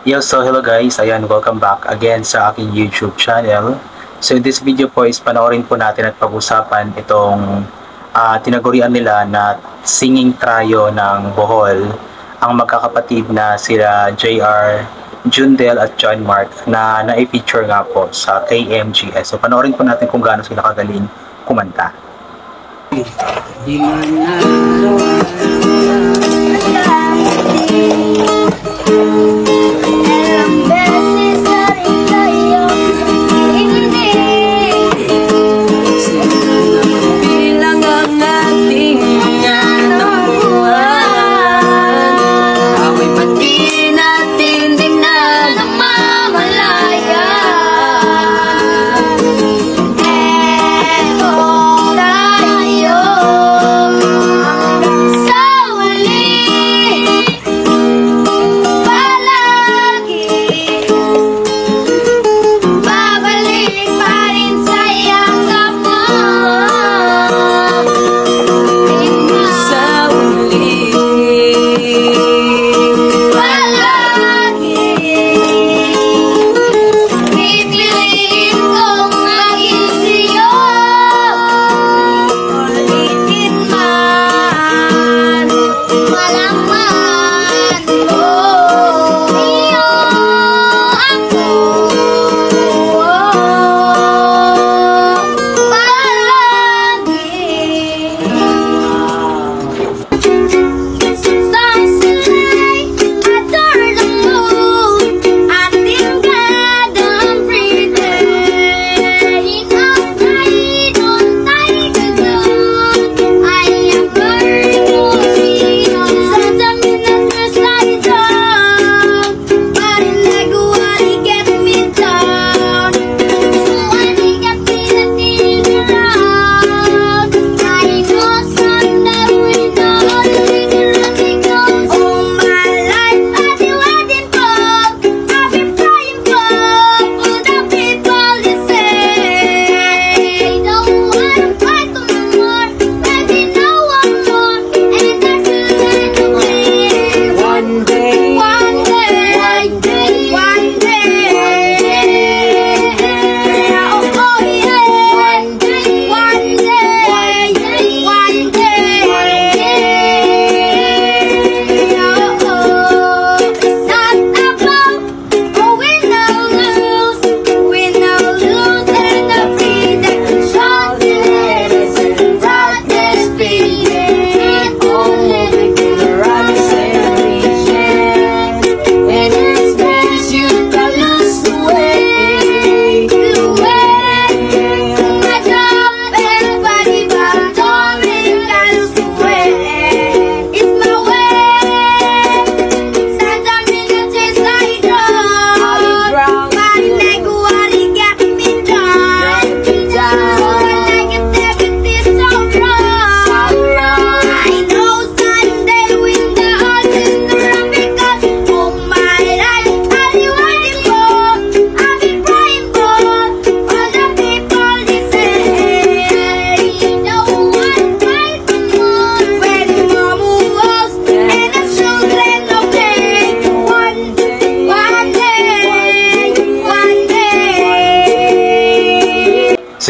So hello guys, ayan, welcome back again sa aking YouTube channel. So in this video po is panoorin po natin at pag-usapan itong tinagurian nila na singing trio ng Bohol, ang magkakapatid na sila JR, Jundel at John Mark na na-feature nga po sa KMGS. So panoorin po natin kung gaano sila kagaling kumanta. Di man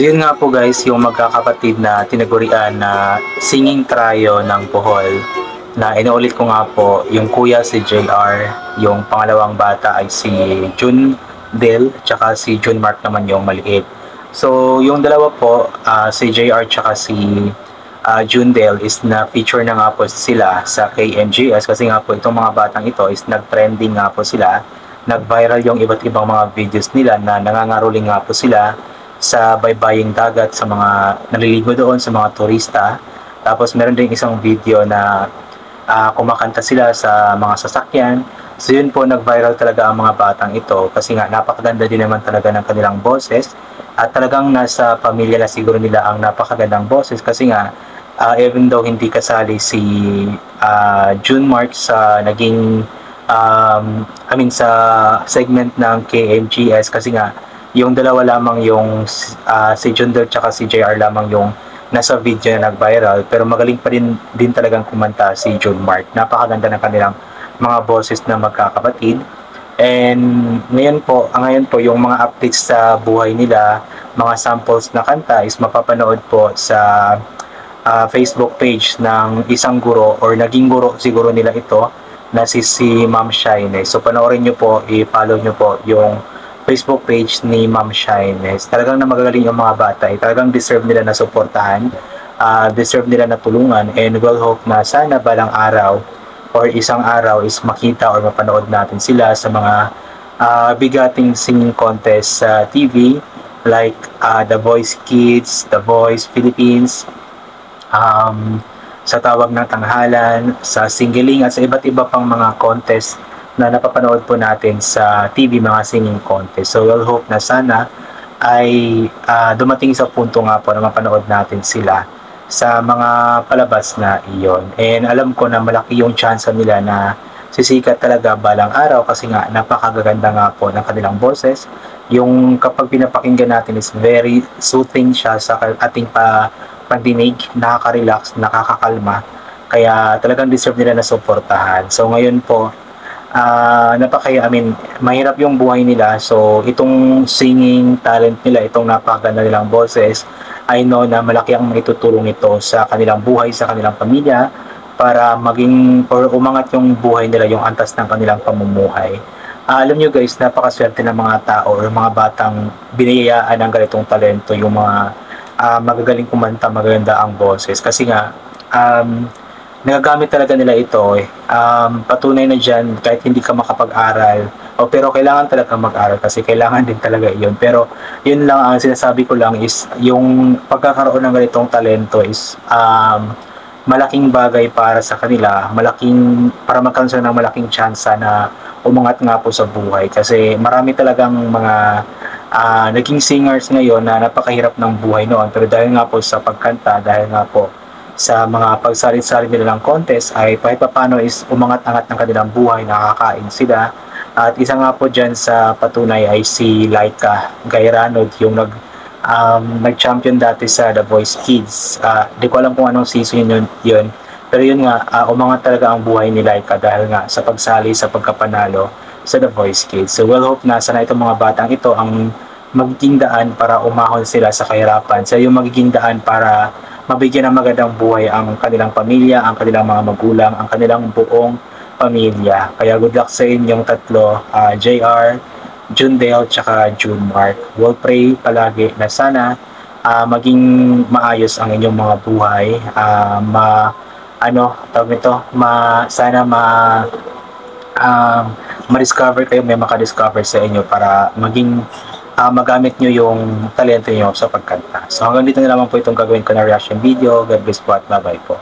So yun nga po guys, yung magkakapatid na tinagurian na singing trio ng Bohol, na inuulit ko nga po, yung kuya si JR, yung pangalawang bata ay si Jundel, tsaka si John Mark naman yung maliit. So yung dalawa po, si JR tsaka si Jundel is na feature na nga po sila sa KMGS, kasi nga po itong mga batang ito is nag-trending nga po sila, nag-viral yung iba't ibang mga videos nila na nangangaroling nga po sila sa baybaying dagat, sa mga naliligo doon, sa mga turista. Tapos meron din isang video na kumakanta sila sa mga sasakyan. So yun po, nag-viral talaga ang mga batang ito kasi nga napakaganda din naman talaga ng kanilang boses, at talagang nasa pamilya na siguro nila ang napakagandang boses, kasi nga even though hindi kasali si June March sa naging sa segment ng KMGS, kasi nga yung dalawa lamang, yung si Jundel tsaka si JR lamang yung nasa video na nag-viral, pero magaling pa din talagang kumanta si John Mark. Napakaganda ng kanilang mga boses na magkakapatid. And ngayon po yung mga updates sa buhay nila, mga samples na kanta is mapapanood po sa Facebook page ng isang guro or naging guro siguro nila ito na si Ma'am Shyness. So panoorin nyo po, i-follow nyo po yung Facebook page ni Ma'am Shyness. Talagang na magagaling yung mga bata, talagang deserve nila na suportahan, deserve nila na tulungan, and we'll hope na sana balang araw or isang araw is makita or mapanood natin sila sa mga bigating singing contest sa TV like The Voice Kids, The Voice Philippines, sa Tawag ng Tanghalan, sa Singling at sa iba't iba pang mga contest na napapanood po natin sa TV, mga singing contest. So we'll hope na sana ay dumating sa punto nga po na mapanood natin sila sa mga palabas na iyon. And alam ko na malaki yung chance nila na sisikat talaga balang araw kasi nga napakagaganda nga po ng kanilang boses. Yung kapag pinapakinggan natin is very soothing siya sa ating pandinig, nakaka-relax, nakakakalma. Kaya talagang deserve nila na suportahan. So ngayon po, mahirap yung buhay nila. So itong singing talent nila, itong napakaganda nilang boses, I know na malaki ang maitutulong ito sa kanilang buhay, sa kanilang pamilya, para maging or umangat yung buhay nila, yung antas ng kanilang pamumuhay. Alam nyo guys, napakaswerte ng mga tao or mga batang biniyayaan ng ganitong talento, yung mga magagaling kumanta, magaganda ang boses. Kasi nga, nagagamit talaga nila ito patunay na dyan kahit hindi ka makapag-aral pero kailangan talaga mag-aral kasi kailangan din talaga yun. Pero yun lang ang sinasabi ko lang is yung pagkakaroon ng ganitong talento is malaking bagay para sa kanila, para magkaroon ng malaking tsansa na umangat nga po sa buhay kasi marami talagang mga naging singers ngayon na napakahirap ng buhay noon, pero dahil nga po sa pagkanta, dahil nga po sa mga pagsalit-salit nila ng contest ay kahit paano is umangat-angat ng kanilang buhay, nakakain sila. At isa nga po dyan sa patunay ay si Laika Gairanod, yung nag-champion dati sa The Voice Kids. Di ko alam kung anong season yun. Pero yun nga, umangat talaga ang buhay ni Laika dahil nga sa pagsali sa pagkapanalo sa The Voice Kids. So we'll hope na sana itong mga batang ito ang magiging daan para umahon sila sa kahirapan. Sa yung magiging daan para mabigyan ng magandang buhay ang kanilang pamilya, ang kanilang mga magulang, ang kanilang buong pamilya. Kaya good luck sa inyong tatlo, JR, Jundale, tsaka Junmark. We'll pray palagi na sana maging maayos ang inyong mga buhay. Sana ma-discover kayo, may maka-discover sa inyo para maging magamit nyo yung talento nyo sa pagkanta. So hanggang dito na lamang po itong gagawin ko na reaction video. God bless po at bye-bye po.